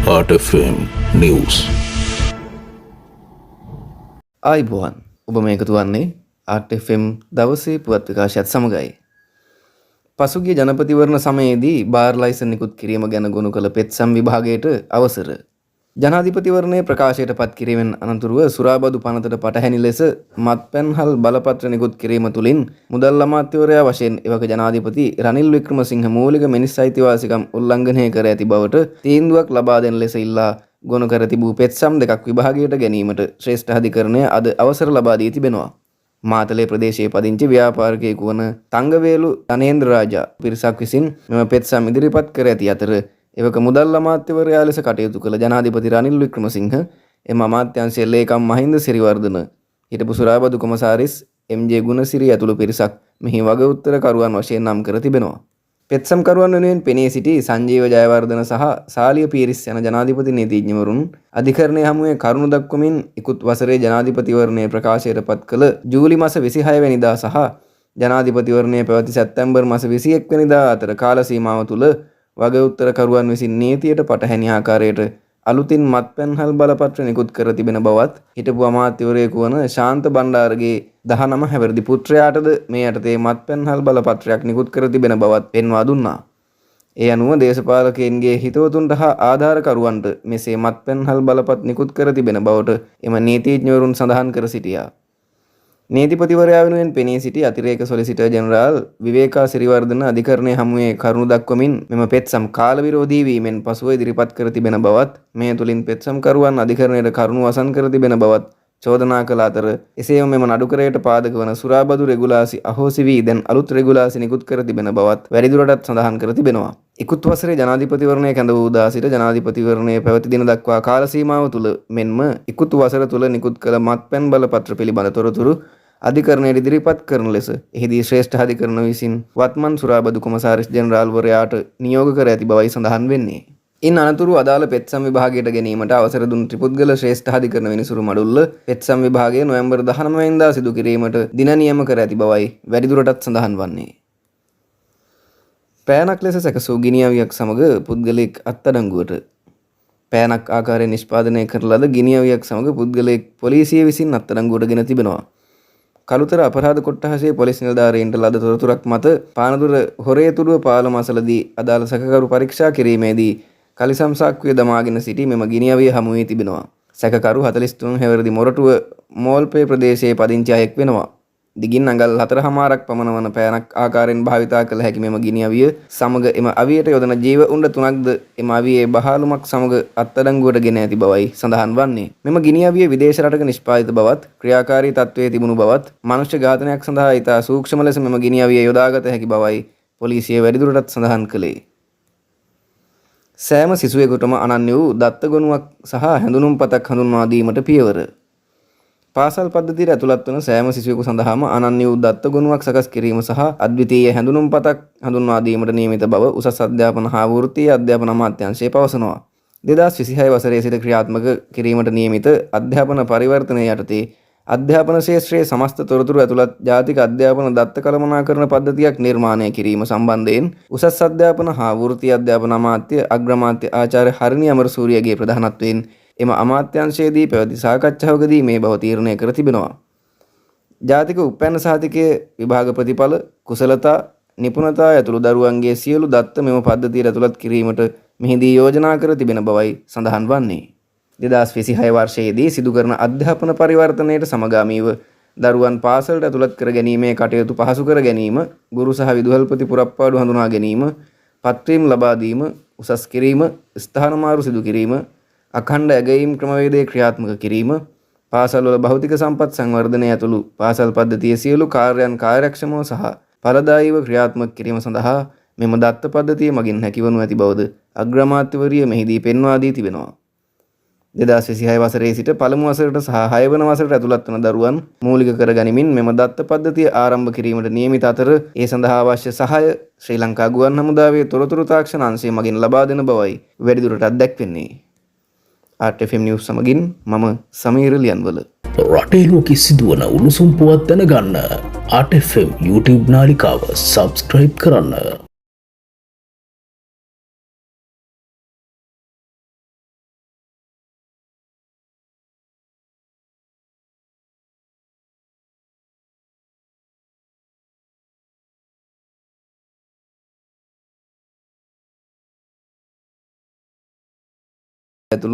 RFM News. ආයිබෝවන් ඔබ මේ එකතු වන්නේ RFM දවසේ පුවත් විකාශයත් සමගයි. පසුගිය ජනපතිවරණ සමයේදී බාර් ලයිසන් නිකුත් කිරීම ගැන ගොනු කළ පෙත්සම් විභාගයට අවසර. ජනාධිපතිවරණයේ ප්‍රකාශයට පත් කිරීමෙන් අනතුරුව සුරාබදු පනතට පටහැනි ලෙස මත්පැන්හල් බලපත්‍ර නිකුත් කිරීම තුළින් මුදල් අමාත්‍යවරයා වශයෙන් එවක ජනාධිපති රනිල් වික්‍රමසිංහ මූලික මිනිස් අයිතිවාසිකම් උල්ලංඝනය කර ඇති බවට තීන්දුවක් ලබා දෙන ලෙස ඉල්ලා ගොනු කර තිබූ පෙත්සම් දෙකක් විභාගයට ගැනීමට ශ්‍රේෂ්ඨ අධිකරණය අද අවසර ලබා දී තිබෙනවා. මාතලේ ප්‍රදේශයේ පදිංචි ව්‍යාපාරිකයෙකු වන තංගවේලු ධනේන්ද්‍ර රාජා පිරිසක් විසින් මෙම පෙත්සම් ඉදිරිපත් කර ඇති අතර එවක මුදල් අමාත්‍යවරයා ලෙස කටයුතු කළ ජනාධිපති රනිල් වික්‍රමසිංහ එම අමාත්‍යාංශයේ ලේකම් මහින්ද සිරිවර්ධන හිටපු සුරාබදු කොමසාරිස් එම්.ජේ. ගුණසිරි ඇතුළු පිරිසක් මෙහි වග උත්තරකරුවන් වශයෙන් නම් කර තිබෙනවා. පෙත්සම් කරුවන් වෙනුවෙන් පෙනී සිටි සංජීව ජයවර්ධන සහ සාලිය පීරිස් යන ජනාධිපති නීතිඥවරුන් අධිකරණය හමුවේ කරුණු දක්වමින් ඉකුත් වසරේ ජනාධිපතිවරණයේ ප්‍රකාශයට පත් කළ ජූලි මාස 26 වෙනිදා සහ ජනාධිපතිවරණය පැවති සැප්තැම්බර් මාස 21 වෙනිදා අතර කාල සීමාව තුළ වග උත්තරකරුවන් විසින් නීතියට පටහැනි ආකාරයට අලුතින් මත්පැන්හල් බලපත්‍ර නිකුත් කර තිබෙන බවත් හිටපු අමාත්‍යවරයෙකු වන ශාන්ත බණ්ඩාරගේ 19 හැවිරිදි පුත්‍රයාටද මේ යටතේ මත්පැන්හල් බලපත්‍රයක් නිකුත් කර තිබෙන බවත් පෙන්වා දුන්නා. ඒ අනුව දේශපාලකයන්ගේ හිතවතුන්ට හා ආධාරකරුවන්ට මෙසේ මත්පැන්හල් බලපත් නිකුත් කර තිබෙන බවට එම නීතිඥවරුන් සඳහන් කර සිටියා. නීතිපතිවරයා වෙනුවෙන් පෙනී සිටි අතිරේක සොලිසිටර් ජෙනරාල් විවේකා සිරිවර්ධන අධිකරණය හමුවේ කරුණු දක්වමින් මෙම පෙත්සම් කාල විරෝධී වීමෙන් පසුව ඉදිරිපත් කර තිබෙන බවත් මේ තුලින් පෙත්සම් කරුවන් අධිකරණයට කරුණු වසන් කර තිබෙන බවත් චෝදනා කළ අතර එසේම මෙම නඩුකරයට පාදක වන සුරාබදු රෙගුලාසි අහෝසි වී දැන් අලුත් රෙගුලාසි නිකුත් කර තිබෙන බවත් වැඩිදුරටත් සඳහන් කර තිබෙනවා. ඉකුත් වසරේ ජනාධිපතිවරණය කැඳ වූ දා සිට ජනාධිපතිවරණයේ පැවති දින දක්වා කාල සීමාව තුළ මෙන්ම ඉකුත් වසර තුළ නිකුත් කළ මත්පැන් බලපත්‍ර පිළිබඳ තොරතුරු අධිකරණයට ඉදිරිපත් කරන ලෙස එහිදී ශ්‍රේෂ්ඨ අධිකරණ විසින් වත්මන් සුරාබදු කොමසාරිස් ජෙනරාල්වරයාට නියෝග කර ඇති බවයි සඳහන් වෙන්නේ. ඉන් අනතුරු අදාළ පෙත්සම් විභාගයට ගැනීමට අවසර දුන් ත්‍රිපුද්ගල ශ්‍රේෂ්ඨ අධිකරණ විනිසුරු මඩුල්ල පෙත්සම් විභාගය නොවැම්බර් 19 වෙනිදා සිදු කිරීමට දින නියම කර ඇති බවයි වැඩිදුරටත් සඳහන් වන්නේ. පෑනක් ලෙස සැකසූ ගිනි අවියක් සමග පුද්ගලයෙක් අත්අඩංගුවට. පෑනක් ආකාරයෙන් නිෂ්පාදනය කරන ලද ගිනි අවියක් සමග පුද්ගලයෙක් පොලිසිය විසින් අත්අඩංගුවට ගෙන තිබෙනවා. කළුතර අපරාධ කොට්ටාසයේ පොලිස් නිලධාරීන්ට ලද තොරතුරක් මත පානදුර හොරේතුඩුව පාලම අසලදී අදාළ සැකකරු පරීක්ෂා කිරීමේදී කලිසම් සාක්කුවේ දමාගෙන සිටි මෙම ගිනි අවිය හමු වී තිබෙනවා. සැකකරු 43 හැවිරිදි මොරටුව මෝල්පේ ප්‍රදේශයේ පදිංචි අයෙක් වෙනවා. දිගින් අඟල් 4.5ක් පමණ වන පෑනක් ආකාරයෙන් භාවිතා කළ හැකි මෙම ගිනි අවිය සමග එම අවියට යොදන ජීව උණ්ඩ 3ක්ද එම අවියේ බහලුමක් සමග අත්අඩංගුවට ගෙන ඇති බවයි සඳහන් වන්නේ. මෙම ගිනි අවිය විදේශ රටක නිෂ්පාදිත බවත් ක්‍රියාකාරී තත්ත්වයේ තිබුණු බවත් මනුෂ්‍ය ඝාතනයක් සඳහා ඉතා සූක්ෂම ලෙස මෙම ගිනි අවිය යොදාගත හැකි බවයි පොලිසිය වැඩිදුරටත් සඳහන් කළේ. සෑම සිසුවෙකුටම අනන්‍ය වූ දත්ත ගොනුවක් සහ හැඳුනුම්පතක් හඳුන්වා දීමට පියවර. පාසල් පද්ධතියට ඇතුළත් වන සෑම සිසුවෙකු සඳහාම අනන්‍ය වූ දත්ත ගොනුවක් සකස් කිරීම සහ අද්විතීය හැඳුනුම්පතක් හඳුන්වා දීමට නියමිත බව උසස් අධ්‍යාපන හා වෘත්තීය අධ්‍යාපන අමාත්‍යාංශය පවසනවා. 2026 වසරේ සිට ක්‍රියාත්මක කිරීමට නියමිත අධ්‍යාපන පරිවර්තනය යටතේ අධ්‍යාපන ක්ෂේත්‍රයේ සමස්ත තොරතුරු ඇතුළත් ජාතික අධ්‍යාපන දත්ත කළමනාකරණ පද්ධතියක් නිර්මාණය කිරීම සම්බන්ධයෙන් උසස් අධ්‍යාපන හා වෘත්තීය අධ්‍යාපන අමාත්‍ය අග්‍රාමාත්‍ය ආචාර්ය හරිනි අමරසූරියගේ ප්‍රධානත්වයෙන් එම අමාත්‍යාංශයේදී පැවති සාකච්ඡාවකදී මේ බව තීරණය කර තිබෙනවා. ජාතික උපැන්න සහතිකයේ විභාග ප්‍රතිඵල කුසලතා නිපුණතා ඇතුළු දරුවන්ගේ සියලු දත්ත මෙම පද්ධතියට ඇතුළත් කිරීමට මෙහිදී යෝජනා කර තිබෙන බවයි සඳහන් වන්නේ. 2026 වර්ෂයේදී සිදු කරන අධ්‍යාපන පරිවර්තනයට සමගාමීව දරුවන් පාසලට ඇතුළත් කර ගැනීමේ කටයුතු පහසු කර ගැනීම, ගුරු සහ විදුහල්පති පුරප්පාඩු හඳුනා ගැනීම, පත්වීම් ලබා දීම, උසස් කිරීම, ස්ථානමාරු සිදු කිරීම, අඛණ්ඩ ඇගයීම් ක්‍රමවේදය ක්‍රියාත්මක කිරීම, පාසල්වල භෞතික සම්පත් සංවර්ධනය ඇතුළු පාසල් පද්ධතියේ සියලු කාර්යයන් කාර්යක්ෂමව සහ ඵලදායීව ක්‍රියාත්මක කිරීම සඳහා මෙම දත්ත පද්ධතිය මගින් හැකිවනු ඇති බවද අග්‍රාමාත්‍යවරිය මෙහිදී පෙන්වා දී තිබෙනවා. 2026 වසරේ සිට පළමු වසරට සහ 6 වන වසරට ඇතුළත් වන දරුවන් මූලික කර ගනිමින් මෙම දත්ත පද්ධතිය ආරම්භ කිරීමට නියමිත අතර ඒ සඳහා අවශ්‍ය සහාය ශ්‍රී ලංකා ගුවන් හමුදාවේ තොරතුරු තාක්ෂණ අංශය මගින් ලබා දෙන බවයි වැඩිදුරටත් දැක්වෙන්නේ. RFM News සමගින් මම සමීර ලියන්වල. රටේ ලෝකෙ සිදුවන උණුසුම් පුවත් දැනගන්න RFM YouTube නාලිකාව subscribe කරන්න.